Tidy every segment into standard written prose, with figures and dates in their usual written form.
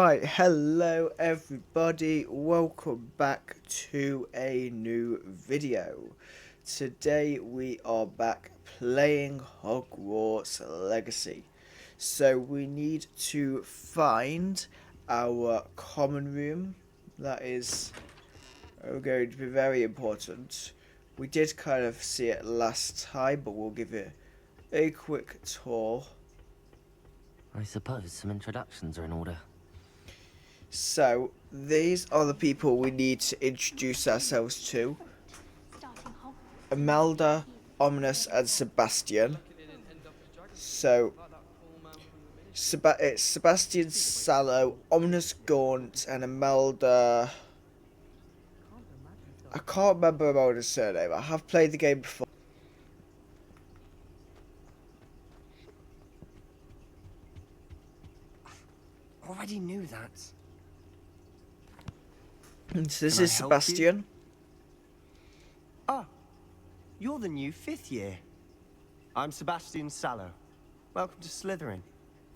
Right, hello everybody, welcome back to a new video. Today we are back playing Hogwarts Legacy. So we need to find our common room. That is going to be very important. We did kind of see it last time, but we'll give it a quick tour. I suppose some introductions are in order. So, these are the people we need to introduce ourselves to. Imelda, Ominous, and Sebastian. So, it's Sebastian Sallow, Ominous Gaunt, and Imelda. I can't remember Imelda's surname. I have played the game before. Already knew that. So this Can I is help you? Sebastian. Ah, you're the new 5th year. I'm Sebastian Sallow. Welcome to Slytherin.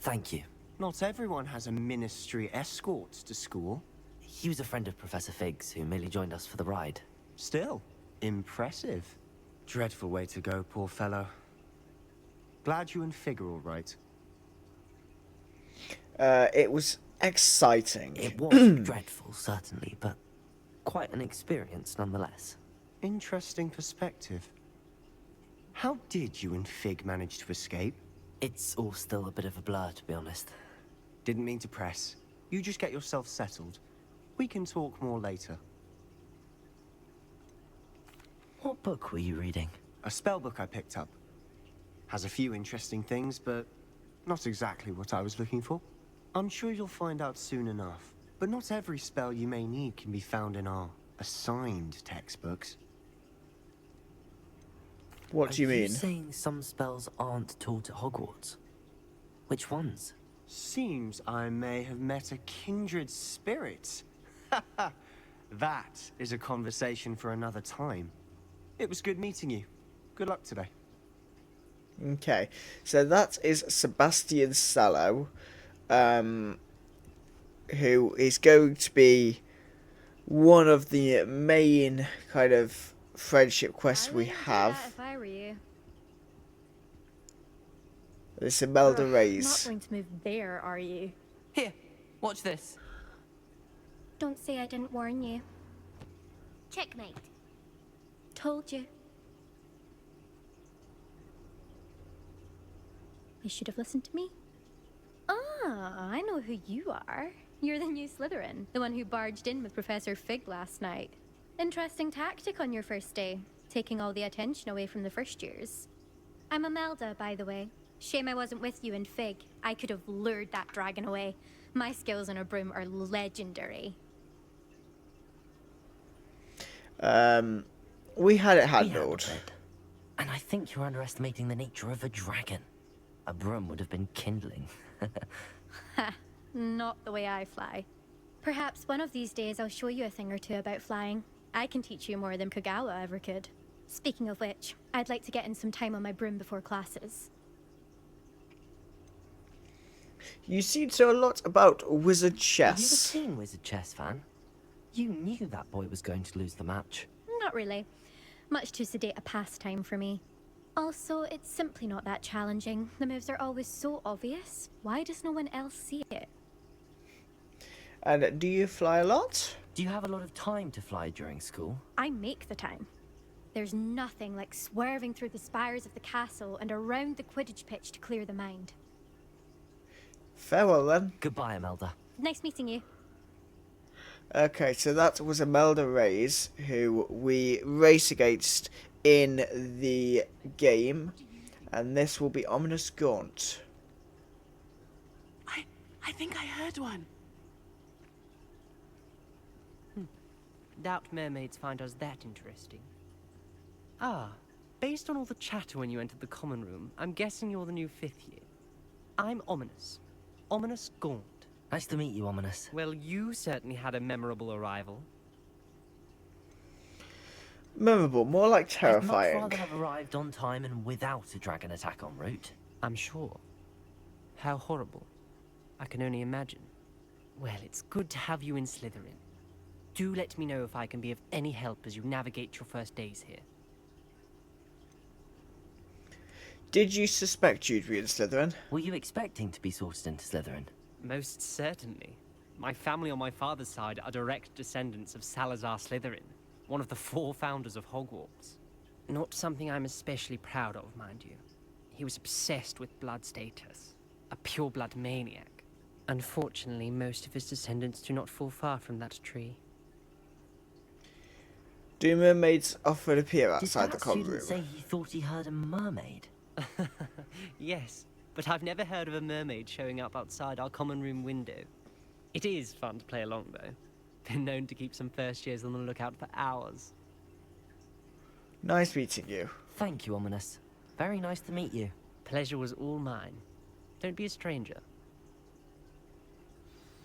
Thank you. Not everyone has a ministry escort to school. He was a friend of Professor Figgs who merely joined us for the ride. Still, impressive. Dreadful way to go, poor fellow. Glad you and Fig are all right. It was exciting. It was dreadful, certainly, but quite an experience nonetheless. Interesting perspective. How did you and Fig manage to escape? It's all still a bit of a blur, to be honest. Didn't mean to press. You just get yourself settled. We can talk more later. What book were you reading? A spell book I picked up. Has a few interesting things, but not exactly what I was looking for. I'm sure you'll find out soon enough. But not every spell you may need can be found in our assigned textbooks. What do you Are you mean? saying some spells aren't taught at Hogwarts? Which ones? Seems I may have met a kindred spirit. That is a conversation for another time. It was good meeting you. Good luck today. Okay, so that is Sebastian Sallow, who is going to be one of the main kind of friendship quests we have. If I were you. This Imelda Not Reyes. going to move there, are you? Here, watch this. Don't say I didn't warn you. Checkmate. Told you. You should have listened to me. Ah, I know who you are. You're the new Slytherin, the one who barged in with Professor Fig last night. Interesting tactic on your first day, taking all the attention away from the first years. I'm Imelda, by the way. Shame I wasn't with you in Fig. I could have lured that dragon away. My skills on a broom are legendary. We had it We handled. handled it. And I think you're underestimating the nature of a dragon. A broom would have been kindling. Ha, not the way I fly. Perhaps one of these days I'll show you a thing or two about flying. I can teach you more than Kogawa ever could. Speaking of which, I'd like to get in some time on my broom before classes. You seem to know a lot about wizard You were chess. keen wizard chess fan. You knew that boy was going to lose the match. Not really. Much too sedate a pastime for me. Also, it's simply not that challenging. The moves are always so obvious. Why does no one else see it? And do you fly a lot? Do you have a lot of time to fly during school? I make the time. There's nothing like swerving through the spires of the castle and around the Quidditch pitch to clear the mind. Farewell then. Goodbye, Imelda. Nice meeting you. Okay, so that was Imelda Reyes, who we race against in the game. And this will be Ominous Gaunt. I think I heard one. Doubt mermaids find us that interesting. Ah, based on all the chatter when you entered the common room, I'm guessing you're the new 5th year. I'm Ominous. Ominous Gaunt. Nice to meet you, Ominous. Well, you certainly had a memorable arrival. Memorable, more like I'd much terrifying. rather have arrived on time and without a dragon attack en route. I'm sure. How horrible. I can only imagine. Well, it's good to have you in Slytherin. Do let me know if I can be of any help as you navigate your first days here. Did you suspect you'd be in Slytherin? Were you expecting to be sorted into Slytherin? Most certainly. My family on my father's side are direct descendants of Salazar Slytherin, one of the 4 founders of Hogwarts. Not something I'm especially proud of, mind you. He was obsessed with blood status, a pure-blood maniac. Unfortunately, most of his descendants do not fall far from that tree. Do mermaids often appear Did outside that the common student room? say he thought he heard a mermaid? Yes, but I've never heard of a mermaid showing up outside our common room window. It is fun to play along, though. Been known to keep some first years on the lookout for hours. Nice meeting you. Thank you, Ominous. Very nice to meet you. Pleasure was all mine. Don't be a stranger.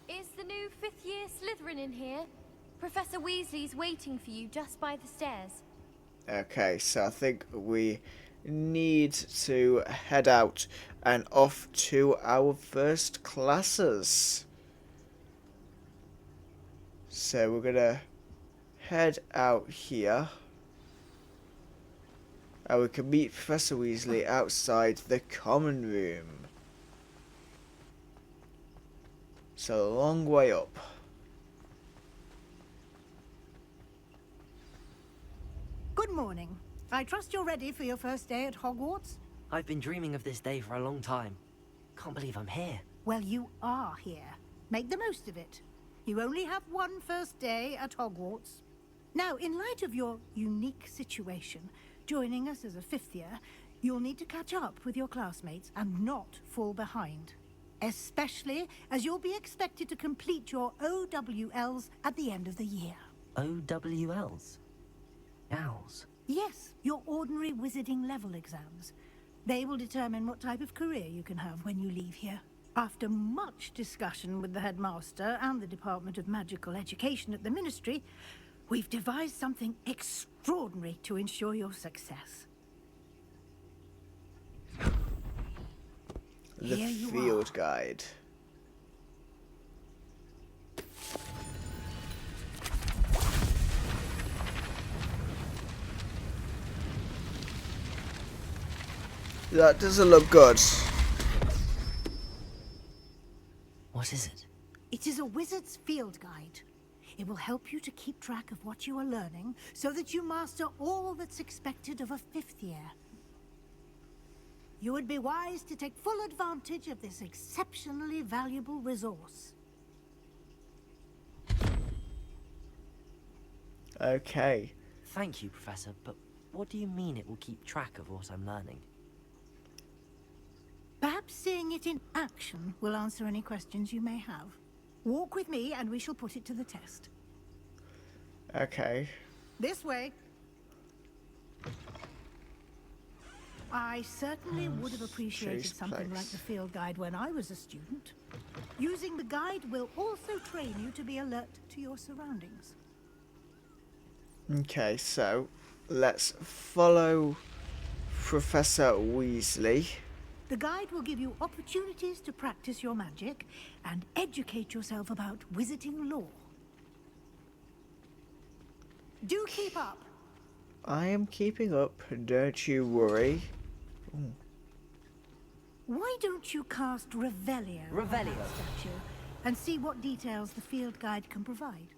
Is the new 5th year Slytherin in here? Professor Weasley's waiting for you just by the stairs. Okay, so I think we need to head out and off to our first classes. So we're gonna head out here. And we can meet Professor Weasley outside the common room. It's a long way up. Good morning. I trust you're ready for your first day at Hogwarts? I've been dreaming of this day for a long time. Can't believe I'm here. Well, you are here. Make the most of it. You only have one first day at Hogwarts. Now, in light of your unique situation, joining us as a 5th year, you'll need to catch up with your classmates and not fall behind. Especially as you'll be expected to complete your OWLs at the end of the year. OWLs? Owls? Yes, your ordinary wizarding level exams. They will determine what type of career you can have when you leave here. After much discussion with the headmaster and the Department of Magical Education at the Ministry, we've devised something extraordinary to ensure your success. The Here you field are. guide. That doesn't look good. What is it? It is a wizard's field guide. It will help you to keep track of what you are learning so that you master all that's expected of a 5th year. You would be wise to take full advantage of this exceptionally valuable resource. Okay. Thank you, Professor, but what do you mean it will keep track of what I'm learning? Perhaps seeing it in action will answer any questions you may have. Walk with me and we shall put it to the test. Okay. This way. I certainly would have appreciated Chase something Place. like the field guide when I was a student. Using the guide will also train you to be alert to your surroundings. Okay, so let's follow Professor Weasley. The guide will give you opportunities to practice your magic and educate yourself about wizarding lore. Do keep up. I am keeping up, don't you worry. Why don't you cast Revelio on that statue and see what details the field guide can provide?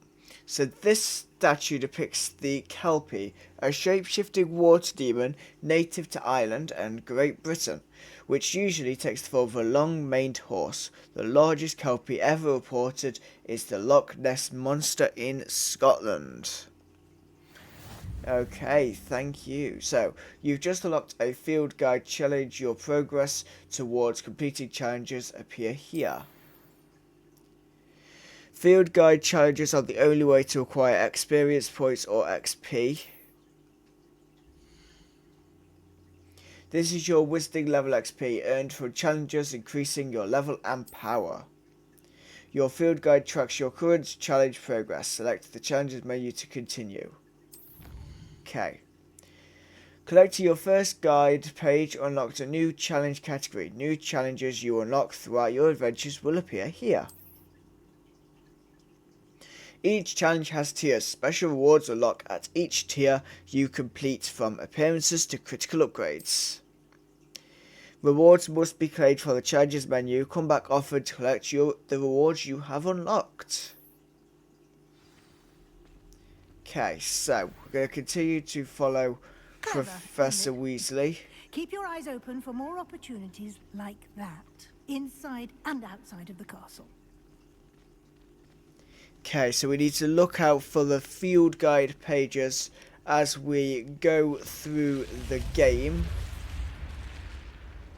So this statue depicts the Kelpie, a shape-shifting water demon native to Ireland and Great Britain, which usually takes the form of a long-maned horse. The largest Kelpie ever reported is the Loch Ness Monster in Scotland. Okay, thank you. So, you've just unlocked a field guide challenge. Your progress towards completing challenges appear here. Field guide challenges are the only way to acquire experience points or XP. This is your Wizarding level XP earned from challenges increasing your level and power. Your field guide tracks your current challenge progress. Select the challenges menu to continue. Okay. Collecting your first guide page unlocked a new challenge category. New challenges you unlock throughout your adventures will appear here. Each challenge has tiers. Special rewards unlock at each tier you complete, from appearances to critical upgrades. Rewards must be claimed from the challenges menu. Come back often to collect the rewards you have unlocked. Okay, so we're going to continue to follow Clever, Professor isn't it? Weasley. Keep your eyes open for more opportunities like that, inside and outside of the castle. Okay, so we need to look out for the field guide pages as we go through the game.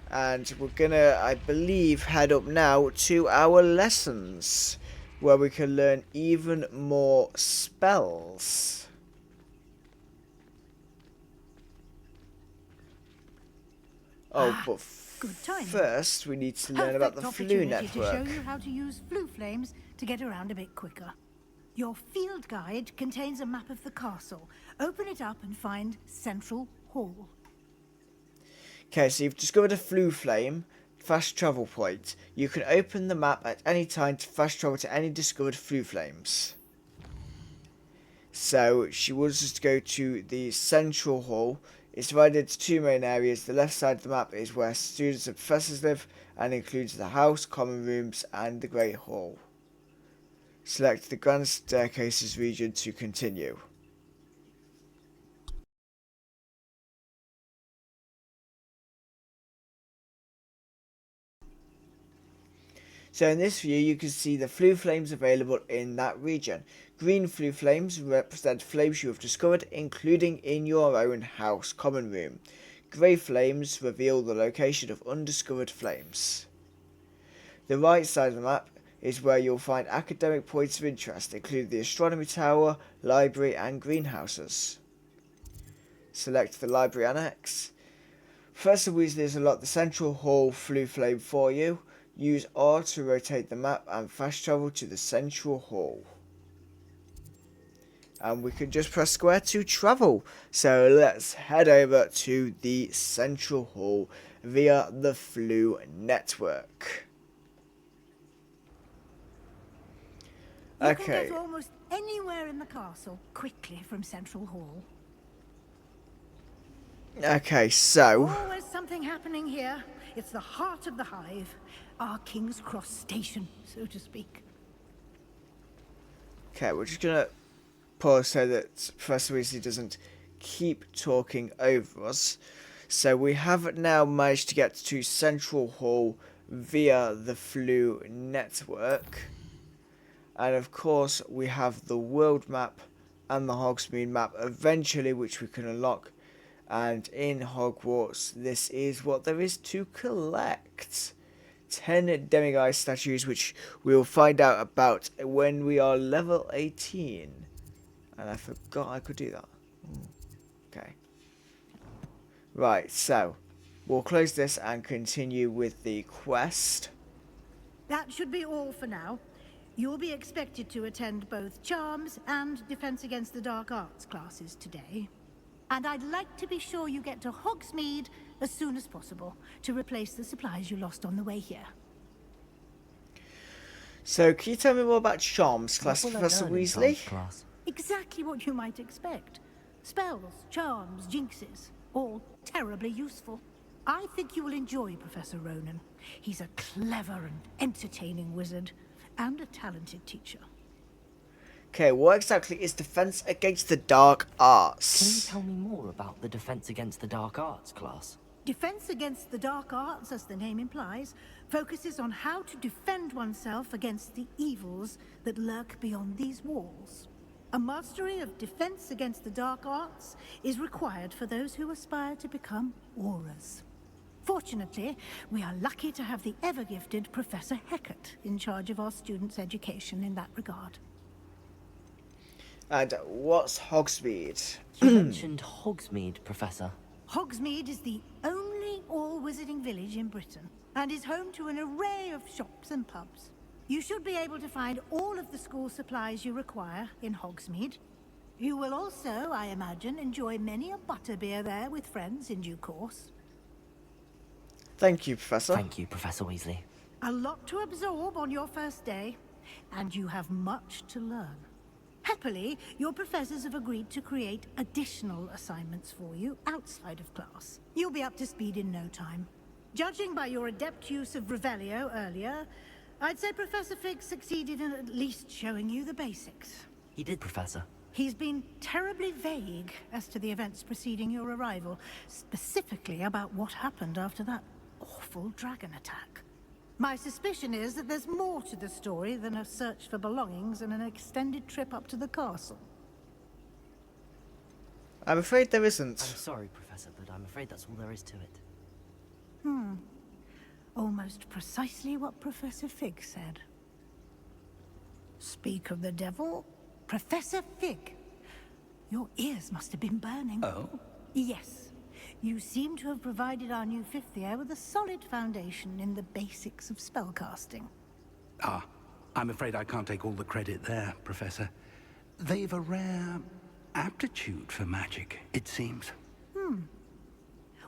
And we're gonna, I believe, head up now to our lessons, where we can learn even more spells. Oh, but good timing. first we need to learn about the Flu Opportunity to network. show you how to use Flu Flames to get around a bit quicker. Your field guide contains a map of the castle. Open it up and find Central Hall. Okay, so you've discovered a Flu Flame fast travel point. You can open the map at any time to fast travel to any discovered Flu Flames. So she wants us to go to the Central Hall. It's divided into two main areas. The left side of the map is where students and professors live and includes the house, common rooms and the Great Hall. Select the Grand Staircases region to continue. So in this view you can see the Flu Flames available in that region. Green Flu Flames represent flames you have discovered, including in your own house common room. Grey Flames reveal the location of undiscovered flames. The right side of the map is where you'll find academic points of interest, including the Astronomy Tower, Library and Greenhouses. Select the Library Annex. Professor Weasley has unlocked the Central Hall Flu Flame for you. Use R to rotate the map and fast travel to the Central Hall. And we can just press square to travel. So let's head over to the Central Hall via the Flu network. You can Okay. get almost anywhere in the castle quickly from Central Hall. Okay, so Always something happening here. It's the heart of the hive. Our King's Cross station, so to speak. okay, we're just gonna pause so that Professor Weasley doesn't keep talking over us. So we have now managed to get to Central Hall via the Flu network. And of course we have the world map and the Hogsmeade map eventually, which we can unlock. And in Hogwarts, this is what there is to collect. 10 Demiguise statues, which we'll find out about when we are level 18. And I forgot I could do that. Okay. Right, so we'll close this and continue with the quest. That should be all for now. You'll be expected to attend both Charms and Defense Against the Dark Arts classes today. And I'd like to be sure you get to Hogsmeade as soon as possible to replace the supplies you lost on the way here. So, can you tell me more about Charms class, What will I Professor learn in Weasley? Charms class? Exactly what you might expect. Spells, charms, jinxes, all terribly useful. I think you will enjoy Professor Ronan. He's a clever and entertaining wizard, and a talented teacher. Okay, what exactly is Defense Against the Dark Can you Arts? tell me more about the Defense Against the Dark Arts class? Defense Against the Dark Arts, as the name implies, focuses on how to defend oneself against the evils that lurk beyond these walls. A mastery of Defense Against the Dark Arts is required for those who aspire to become Aurors. Fortunately, we are lucky to have the ever-gifted Professor Hecat in charge of our students' education in that regard. And what's Hogsmeade? You mentioned Hogsmeade, Professor. Hogsmeade is the only all-wizarding village in Britain, and is home to an array of shops and pubs. You should be able to find all of the school supplies you require in Hogsmeade. You will also, I imagine, enjoy many a butterbeer there with friends in due course. Thank you, Professor. Thank you, Professor Weasley. A lot to absorb on your first day, and you have much to learn. Happily, your professors have agreed to create additional assignments for you outside of class. You'll be up to speed in no time. Judging by your adept use of Revelio earlier, I'd say Professor Fig succeeded in at least showing you the basics. He did, Professor. He's been terribly vague as to the events preceding your arrival, specifically about what happened after that awful dragon attack. My suspicion is that there's more to the story than a search for belongings and an extended trip up to the castle. I'm afraid there I'm isn't. sorry, Professor, but I'm afraid that's all there is to it. Almost precisely what Professor Fig said. Speak of the devil, Professor Fig. Your ears must have been burning. Oh? Yes. You seem to have provided our new fifth year with a solid foundation in the basics of spellcasting. Ah, I'm afraid I can't take all the credit there, Professor. They've a rare aptitude for magic, it seems.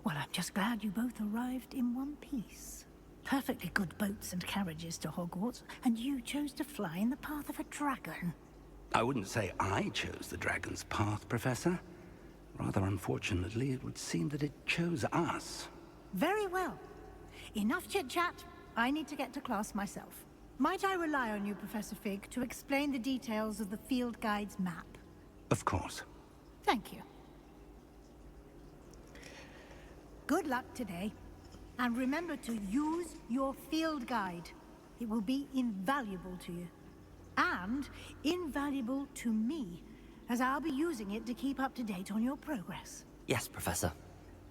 Well, I'm just glad you both arrived in one piece. Perfectly good boats and carriages to Hogwarts, and you chose to fly in the path of a dragon. I wouldn't say I chose the dragon's path, Professor. Rather unfortunately, it would seem that it chose us. Very well. Enough chit-chat. I need to get to class myself. Might I rely on you, Professor Fig, to explain the details of the field guide's map? Of course. Thank you. Good luck today. And remember to use your field guide. It will be invaluable to you. And invaluable to me, as I'll be using it to keep up to date on your progress. Yes, Professor.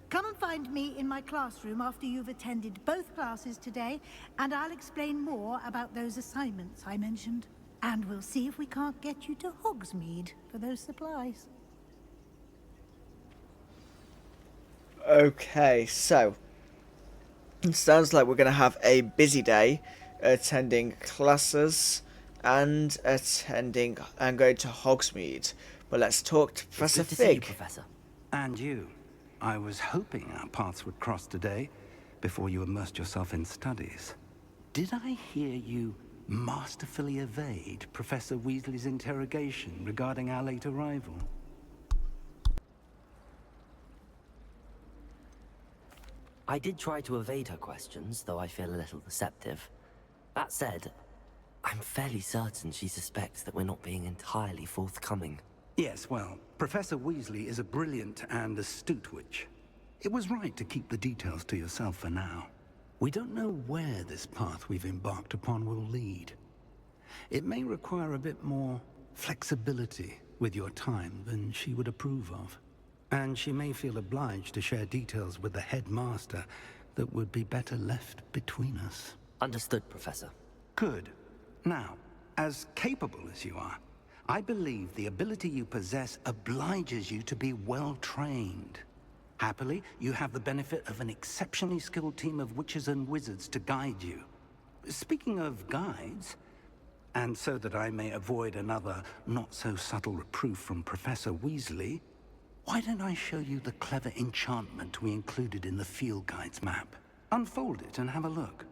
Come and find me in my classroom after you've attended both classes today, and I'll explain more about those assignments I mentioned. And we'll see if we can't get you to Hogsmeade for those supplies. Okay, so it sounds like we're going to have a busy day attending classes and going to Hogsmeade. But let's talk to It's Professor good to see you, Fig. Professor. And you. I was hoping our paths would cross today, before you immersed yourself in studies. Did I hear you masterfully evade Professor Weasley's interrogation regarding our late arrival? I did try to evade her questions, though I feel a little deceptive. That said, I'm fairly certain she suspects that we're not being entirely forthcoming. Yes, well, Professor Weasley is a brilliant and astute witch. It was right to keep the details to yourself for now. We don't know where this path we've embarked upon will lead. It may require a bit more flexibility with your time than she would approve of. And she may feel obliged to share details with the headmaster that would be better left between us. Understood, Professor. Good. Now, as capable as you are, I believe the ability you possess obliges you to be well trained. Happily, you have the benefit of an exceptionally skilled team of witches and wizards to guide you. Speaking of guides, and so that I may avoid another not-so-subtle reproof from Professor Weasley, why don't I show you the clever enchantment we included in the field guide's map? Unfold it and have a look.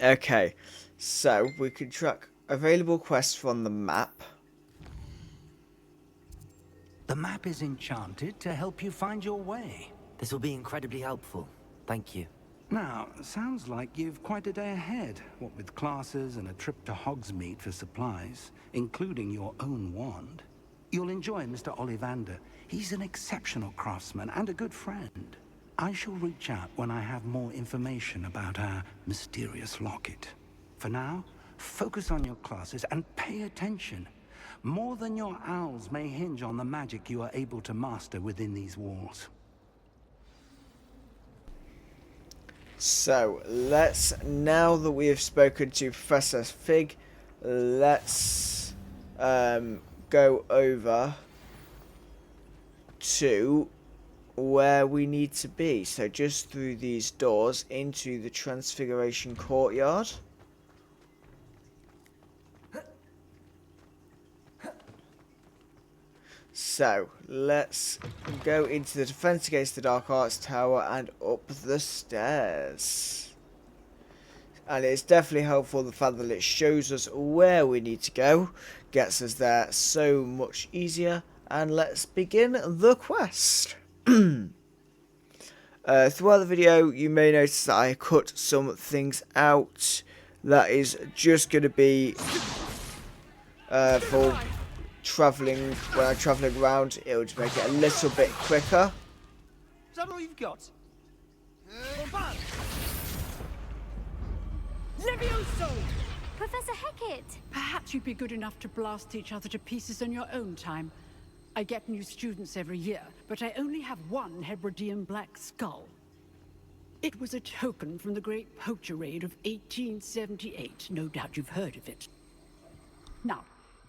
Okay, so we can track available quests from the map. The map is enchanted to help you find your way. This will be incredibly helpful. Thank you. Now, sounds like you've quite a day ahead, what with classes and a trip to Hogsmeade for supplies, including your own wand. You'll enjoy Mr. Ollivander. He's an exceptional craftsman and a good friend. I shall reach out when I have more information about our mysterious locket. For now, focus on your classes and pay attention. More than your owls may hinge on the magic you are able to master within these walls. So, now that we have spoken to Professor Fig, let's go over to where we need to be. So just through these doors into the Transfiguration Courtyard. So, let's go into the Defense Against the Dark Arts Tower and up the stairs. And it's definitely helpful the fact that it shows us where we need to go, gets us there so much easier. And let's begin the quest. Throughout the video, you may notice that I cut some things out. That is just going to be for travelling, when I'm travelling around, it will just make it a little bit quicker. Is that all you've got? Levioso! Professor Hecat! Perhaps you'd be good enough to blast each other to pieces in your own time. I get new students every year, but I only have one Hebridean black skull. It was a token from the Great Poacher Raid of 1878. No doubt you've heard of it. Now,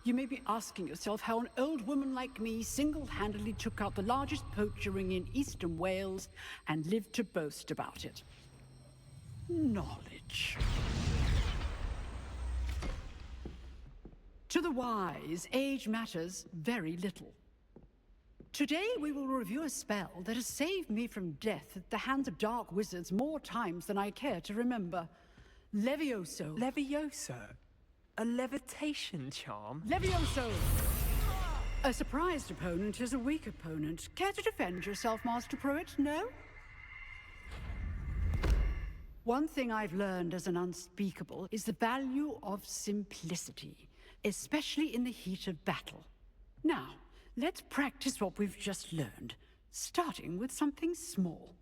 you may be asking yourself how an old woman like me single-handedly took out the largest poacher ring in eastern Wales and lived to boast about it. Knowledge. To the wise, age matters very little. Today we will review a spell that has saved me from death at the hands of dark wizards more times than I care to remember. Levioso. Levioso? A levitation charm? Levioso! A surprised opponent is a weak opponent. Care to defend yourself, Master Pruitt? No? One thing I've learned as an unspeakable is the value of simplicity, especially in the heat of battle. Now, let's practice what we've just learned, starting with something small.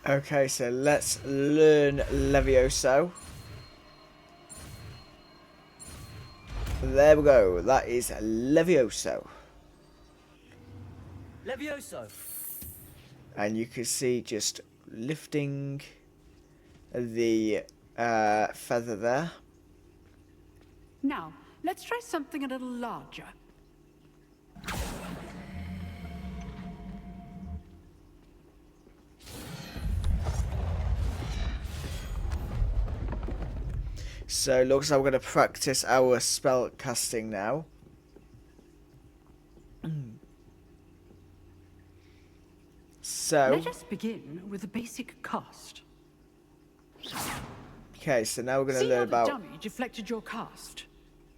Okay, so let's learn Levioso. There we go, that is Levioso. Levioso! And you can see just lifting the feather there. Now, let's try something a little larger. So it looks like we're going to practice our spell casting now. So Let us begin with the basic cast. okay, so now we're going to See learn how the about dummy deflected your cast.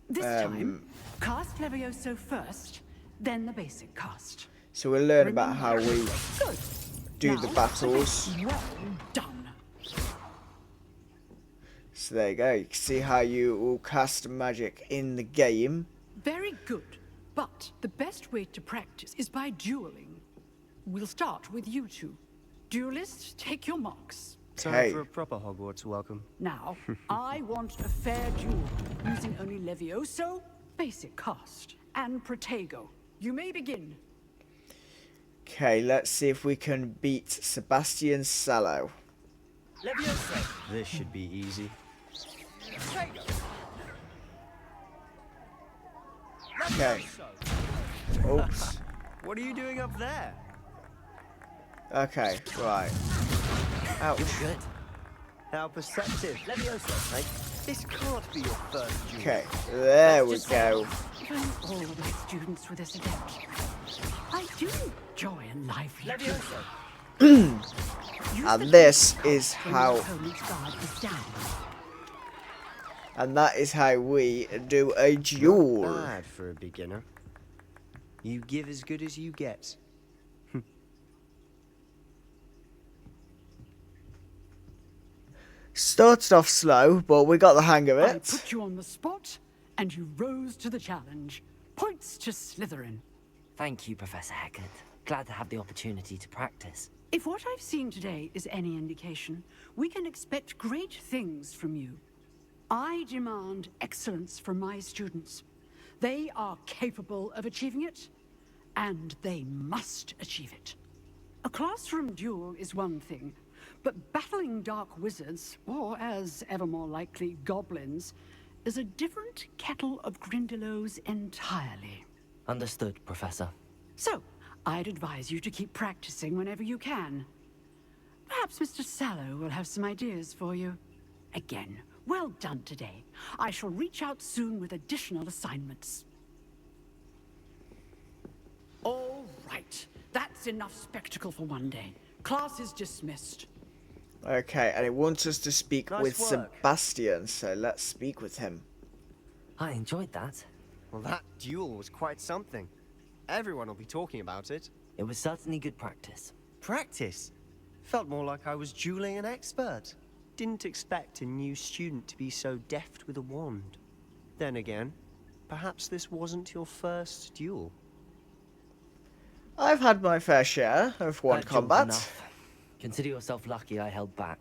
This time, cast Levioso first, then the basic cast. so we'll learn about how we Good. do Now, the battles. Well done. So there you go. You can see how you will cast magic in the game. Very good. But the best way to practice is by dueling. We'll start with you two. Duelists, take your marks. Time Hey. for a proper Hogwarts welcome. Now, I want a fair duel, using only Levioso, basic cast, and Protego. You may begin. Okay, let's see if we can beat Sebastian Sallow. Levioso! This should be easy. Okay. Oops. What are you doing up there? Okay, right. Ouch. Good. How perceptive. Levioso, mate. This can't be your first duel. Okay, there we go. Even all of my students were this adept. I do enjoy a lively duel. Levioso! Use And the this basic is cast when how- your opponent's guard is down. And that is how we do a duel. Not bad for a beginner. You give as good as you get. Started off slow, but we got the hang of I it. put you on the spot, and you rose to the challenge. Points to Slytherin. Thank you, Professor Hecat. Glad to have the opportunity to practice. If what I've seen today is any indication, we can expect great things from you. I demand excellence from my students. They are capable of achieving it, and they must achieve it. A classroom duel is one thing, but battling dark wizards, or as ever more likely, goblins, is a different kettle of Grindylows entirely. Understood, Professor. So, I'd advise you to keep practicing whenever you can. Perhaps Mr. Sallow will have some ideas for you. Again, well done today. I shall reach out soon with additional assignments. All right. That's enough spectacle for one day. Class is dismissed. Okay, and it wants us to speak Nice with work. Sebastian, so let's speak with him. I enjoyed that. Well, that duel was quite something. Everyone will be talking about it. It was certainly good practice. Practice? Felt more like I was dueling an expert. Didn't expect a new student to be so deft with a wand. Then again, perhaps this wasn't your first duel. I've had my fair share of one That duel's combat. enough. Consider yourself lucky I held back.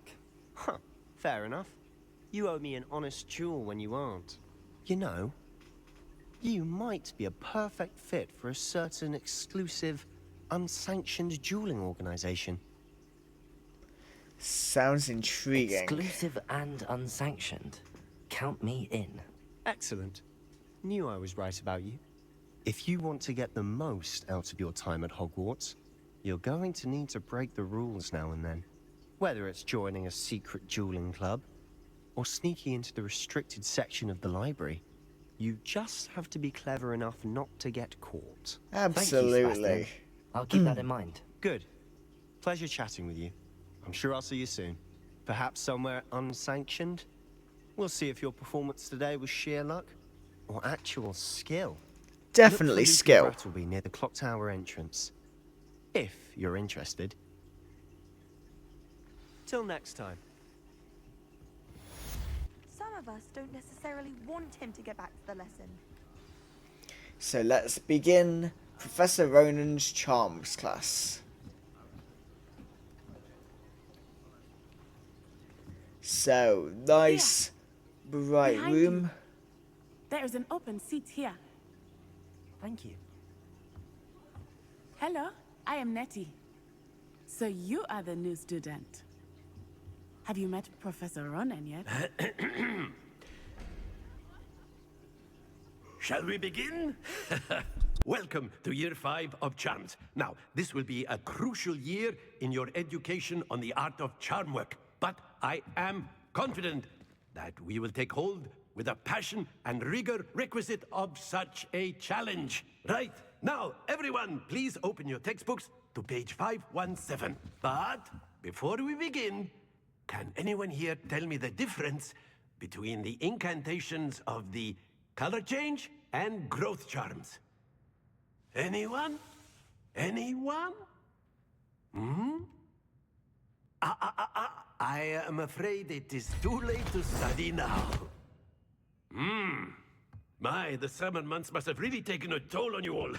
Huh, fair enough. You owe me an honest duel when you aren't. You know, you might be a perfect fit for a certain exclusive, unsanctioned dueling organization. Sounds intriguing. Exclusive and unsanctioned. Count me in. Excellent. Knew I was right about you. If you want to get the most out of your time at Hogwarts, you're going to need to break the rules now and then. Whether it's joining a secret dueling club, or sneaking into the restricted section of the library, you just have to be clever enough not to get caught. Thank you, Absolutely. Sebastian. I'll keep that in mind. Good. Pleasure chatting with you. I'm sure I'll see you soon. Perhaps somewhere unsanctioned? We'll see if your performance today was sheer luck, or actual skill. Definitely Look for skill. Lucy Brattleby near the clock tower entrance. If you're interested. Till next time. Some of us don't necessarily want him to get back to the lesson. So let's begin Professor Ronan's Charms class. So, nice, bright Behind room. There is an open seat here. Thank you. Hello, I am Nettie. So you are the new student. Have you met Professor Ronan yet? Shall we begin? Welcome to Year 5 of Charms. Now, this will be a crucial year in your education on the art of charm work. But I am confident that we will take hold with the passion and rigor requisite of such a challenge. Right, now, everyone, please open your textbooks to page 517. But before we begin, can anyone here tell me the difference between the incantations of the color change and growth charms? Anyone? Anyone? Hmm? I am afraid it is too late to study now. My, the summer months must have really taken a toll on you all.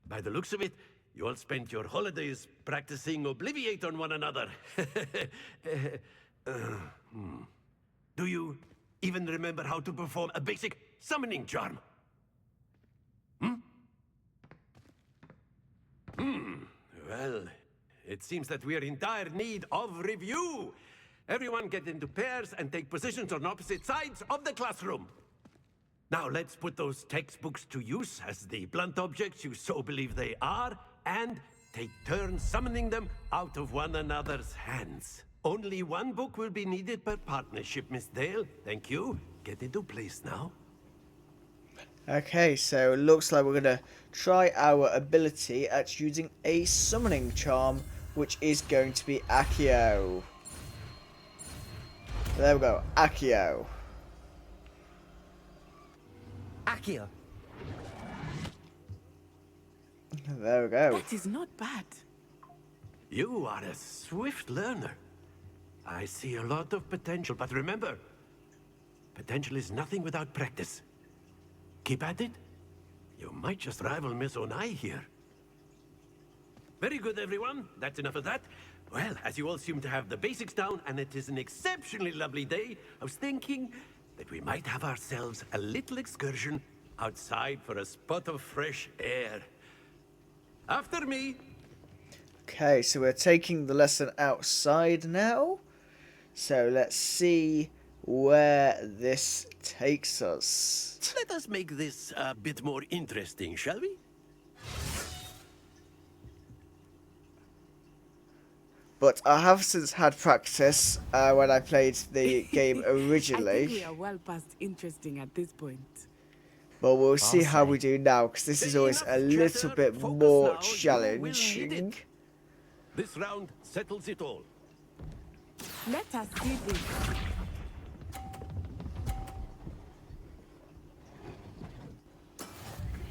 By the looks of it, you all spent your holidays practicing Obliviate on one another. Do you even remember how to perform a basic summoning charm? Well, it seems that we are in dire need of review. Everyone get into pairs and take positions on opposite sides of the classroom. Now let's put those textbooks to use as the blunt objects you so believe they are, and take turns summoning them out of one another's hands. Only one book will be needed per partnership, Miss Dale. Thank you. Get into place now. Okay, so it looks like we're going to try our ability at using a summoning charm, which is going to be Accio. There we go, Accio. Accio. There we go. That is not bad. You are a swift learner. I see a lot of potential, but remember, potential is nothing without practice. Keep at it. You might just rival Miss Onai here. Very good, everyone. That's enough of that. Well, as you all seem to have the basics down, and it is an exceptionally lovely day, I was thinking that we might have ourselves a little excursion outside for a spot of fresh air. After me. Okay, so we're taking the lesson outside now. So let's see where this takes us. Let us make this a bit more interesting, shall we? But I have since had practice when I played the game originally. I think we are well past interesting at this point. But we'll see how we do now, because this is always a little bit more challenging. This round settles it all. Let us see this.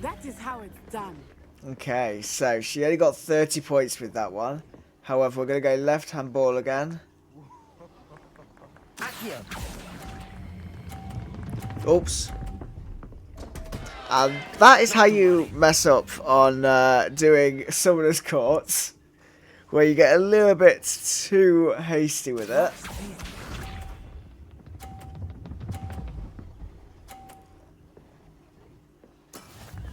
That is how it's done. Okay, so she only got 30 points with that one. However, we're going to go left hand ball again. Oops. And that is how you mess up on doing Summoner's Courts, where you get a little bit too hasty with it.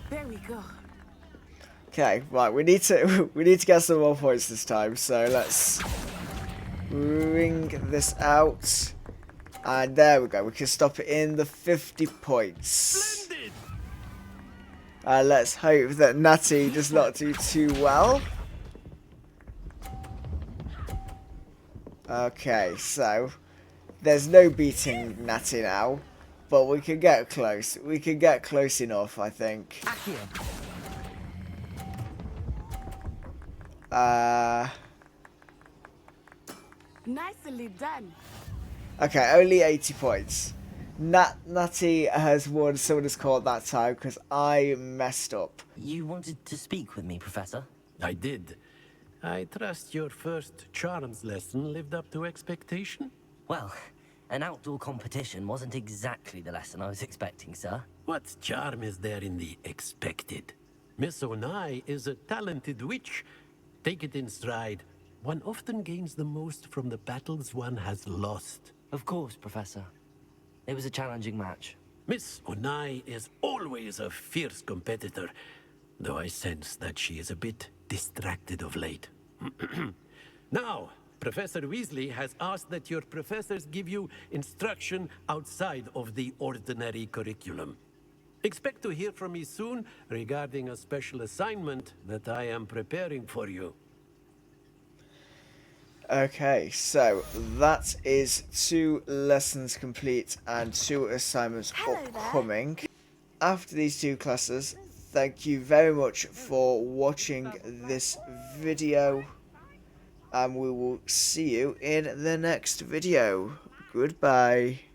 There we go. Okay, right, we need to get some more points this time, so let's ring this out. And there we go, we can stop it in the 50 points. Splendid! Let's hope that Natty does not do too well. Okay, so there's no beating Natty now, but we can get close. We can get close enough, I think. Nicely done. Okay, only 80 points. Natty has won Summoner's Court that time because I messed up. You wanted to speak with me, Professor? I did. I trust your first charms lesson lived up to expectation? Well, an outdoor competition wasn't exactly the lesson I was expecting, sir. What charm is there in the expected? Miss Onai is a talented witch. Take it in stride. One often gains the most from the battles one has lost. Of course, Professor. It was a challenging match. Miss Onai is always a fierce competitor, though I sense that she is a bit distracted of late. Now, Professor Weasley has asked that your professors give you instruction outside of the ordinary curriculum. Expect to hear from me soon regarding a special assignment that I am preparing for you. Okay, so that is 2 lessons complete and 2 assignments upcoming. After these 2 classes, thank you very much for watching this video, and we will see you in the next video. Goodbye.